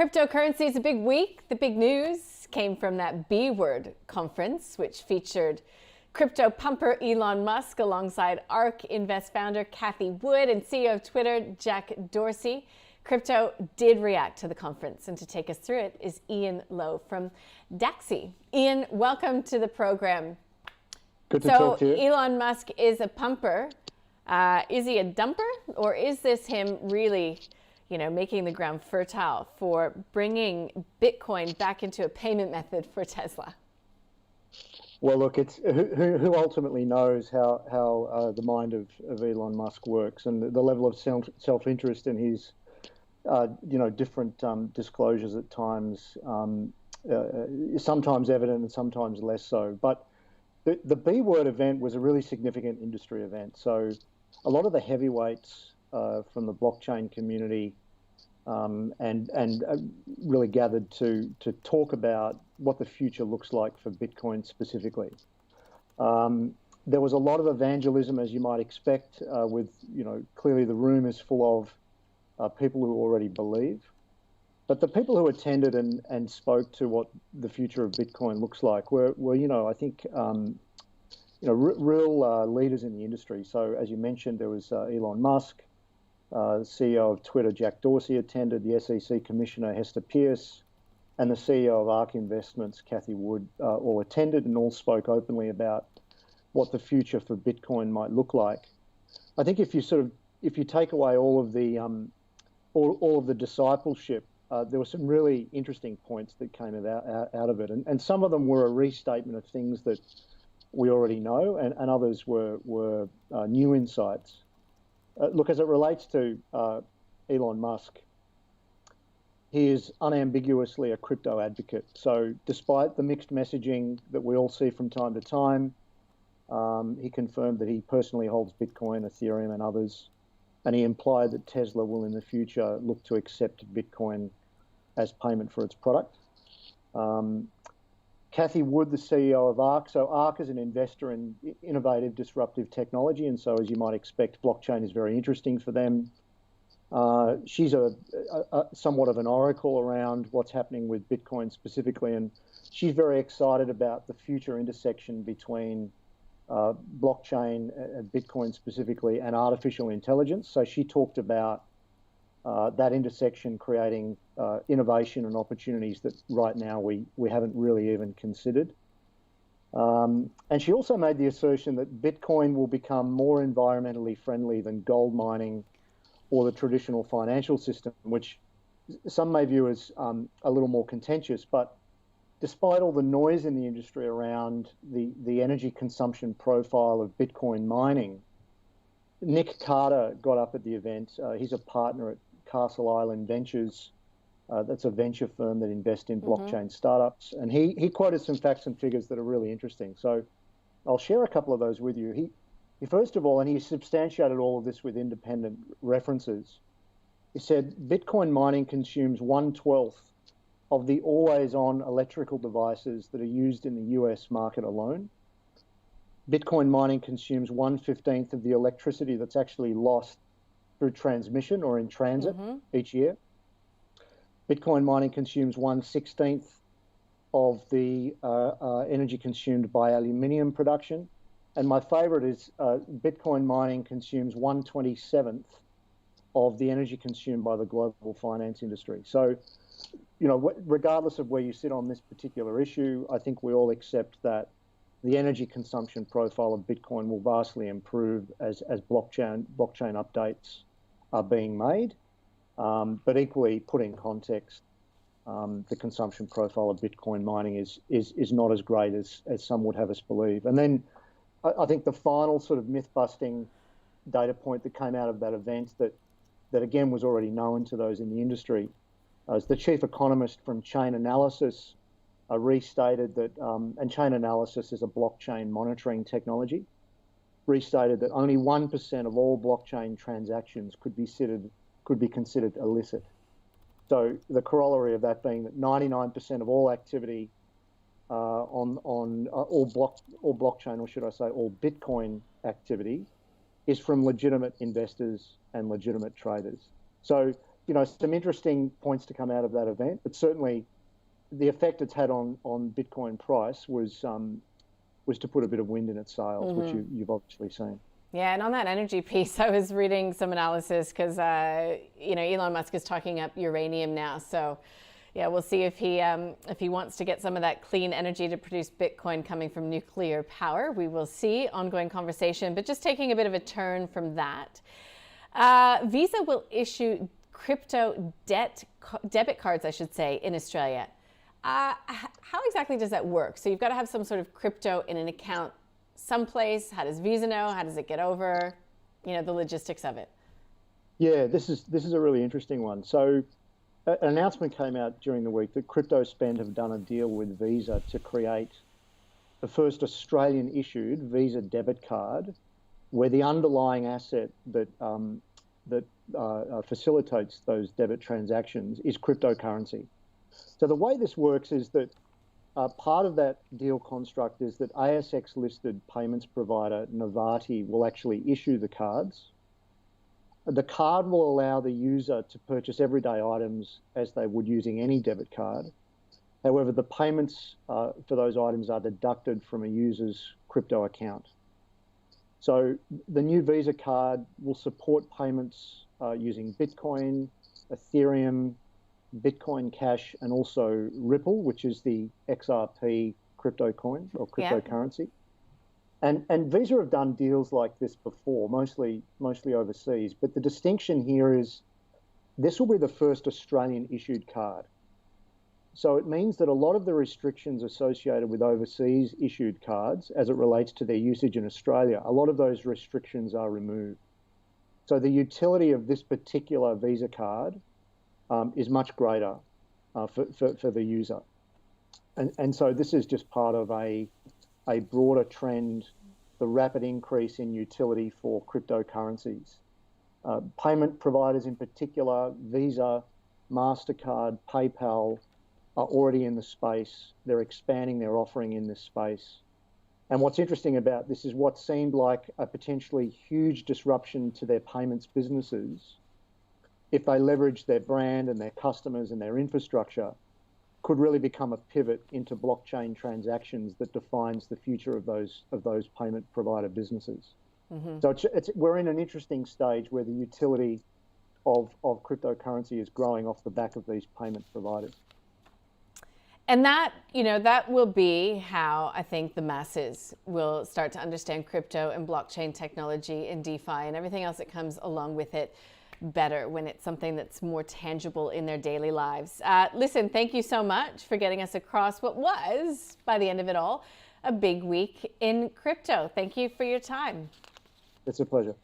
Cryptocurrency is a big week. The big news came from that Bword conference, which featured crypto pumper Elon Musk alongside ARK Invest founder Cathie Wood and CEO of Twitter Jack Dorsey. Crypto did react to the conference, and to take us through it is Ian Lowe from Dacxi. Ian, welcome to the program. Good to talk to you. Elon Musk is a pumper. Is he a dumper, or is this him really, making the ground fertile for bringing Bitcoin back into a payment method for Tesla? Well, look, it's who ultimately knows how the mind of Elon Musk works, and the level of self-interest in his different disclosures at times is sometimes evident and sometimes less so. But the Bword event was a really significant industry event. So a lot of the heavyweights from the blockchain community and really gathered to talk about what the future looks like for Bitcoin specifically. There was a lot of evangelism, as you might expect, with clearly the room is full of people who already believe. But the people who attended and spoke to what the future of Bitcoin looks like were I think, real leaders in the industry. So as you mentioned, there was Elon Musk, the CEO of Twitter, Jack Dorsey, attended, the SEC Commissioner, Hester Peirce, and the CEO of ARK Investments, Cathie Wood, all attended and all spoke openly about what the future for Bitcoin might look like. I think if you take away all of the discipleship, there were some really interesting points that came out of it, and some of them were a restatement of things that we already know, and others were new insights. Look, as it relates to Elon Musk, he is unambiguously a crypto advocate. So despite the mixed messaging that we all see from time to time, he confirmed that he personally holds Bitcoin, Ethereum, and others, and he implied that Tesla will in the future look to accept Bitcoin as payment for its product. Cathie Wood, the CEO of ARK. So ARK is an investor in innovative, disruptive technology, and so as you might expect, blockchain is very interesting for them. She's a somewhat of an oracle around what's happening with Bitcoin specifically, and she's very excited about the future intersection between blockchain, Bitcoin specifically, and artificial intelligence. So she talked about that intersection creating innovation and opportunities that right now we haven't really even considered. And she also made the assertion that Bitcoin will become more environmentally friendly than gold mining or the traditional financial system, which some may view as a little more contentious. But despite all the noise in the industry around the energy consumption profile of Bitcoin mining, Nick Carter got up at the event. He's a partner at Castle Island Ventures. That's a venture firm that invests in blockchain startups. And he quoted some facts and figures that are really interesting. So I'll share a couple of those with you. He first of all, and he substantiated all of this with independent references, he said Bitcoin mining consumes 1/12 of the always-on electrical devices that are used in the US market alone. Bitcoin mining consumes 1/15 of the electricity that's actually lost through transmission or in transit each year. Bitcoin mining consumes 1/16 of the energy consumed by aluminium production. And my favorite is Bitcoin mining consumes 1/27 of the energy consumed by the global finance industry. So, regardless of where you sit on this particular issue, I think we all accept that the energy consumption profile of Bitcoin will vastly improve as blockchain updates are being made. But equally, put in context, the consumption profile of Bitcoin mining is not as great as some would have us believe. And then I think the final sort of myth-busting data point that came out of that event that again was already known to those in the industry is the chief economist from Chain Analysis restated that, and Chain Analysis is a blockchain monitoring technology, restated that only 1% of all blockchain transactions could be considered illicit. So the corollary of that being that 99% of all activity on all blockchain, or should I say all Bitcoin activity, is from legitimate investors and legitimate traders. So some interesting points to come out of that event, but certainly the effect it's had on Bitcoin price was to put a bit of wind in its sails, which you've obviously seen. Yeah, and on that energy piece, I was reading some analysis because Elon Musk is talking up uranium now. So, yeah, we'll see if he wants to get some of that clean energy to produce Bitcoin coming from nuclear power. We will see. Ongoing conversation, but just taking a bit of a turn from that. Visa will issue crypto debit cards, I should say, in Australia. How exactly does that work? So you've got to have some sort of crypto in an account someplace. How does Visa know? How does it get over? The logistics of it. Yeah, this is a really interesting one. So an announcement came out during the week that CryptoSpend have done a deal with Visa to create the first Australian-issued Visa debit card, where the underlying asset that facilitates those debit transactions is cryptocurrency. So the way this works is that part of that deal construct is that ASX-listed payments provider Novati will actually issue the cards. The card will allow the user to purchase everyday items as they would using any debit card. However, the payments for those items are deducted from a user's crypto account. So the new Visa card will support payments using Bitcoin, Ethereum, Bitcoin Cash, and also Ripple, which is the XRP crypto coin or cryptocurrency. Yeah. And Visa have done deals like this before, mostly overseas. But the distinction here is this will be the first Australian issued card. So it means that a lot of the restrictions associated with overseas issued cards, as it relates to their usage in Australia, a lot of those restrictions are removed. So the utility of this particular Visa card is much greater for the user. And so this is just part of a broader trend, the rapid increase in utility for cryptocurrencies. Payment providers in particular, Visa, MasterCard, PayPal, are already in the space. They're expanding their offering in this space. And what's interesting about this is what seemed like a potentially huge disruption to their payments businesses, if they leverage their brand and their customers and their infrastructure, could really become a pivot into blockchain transactions that defines the future of those payment provider businesses. Mm-hmm. So we're in an interesting stage where the utility of cryptocurrency is growing off the back of these payment providers. And that will be how I think the masses will start to understand crypto and blockchain technology and DeFi and everything else that comes along with it better, when it's something that's more tangible in their daily lives. Listen, thank you so much for getting us across what was, by the end of it all, a big week in crypto. Thank you for your time. It's a pleasure.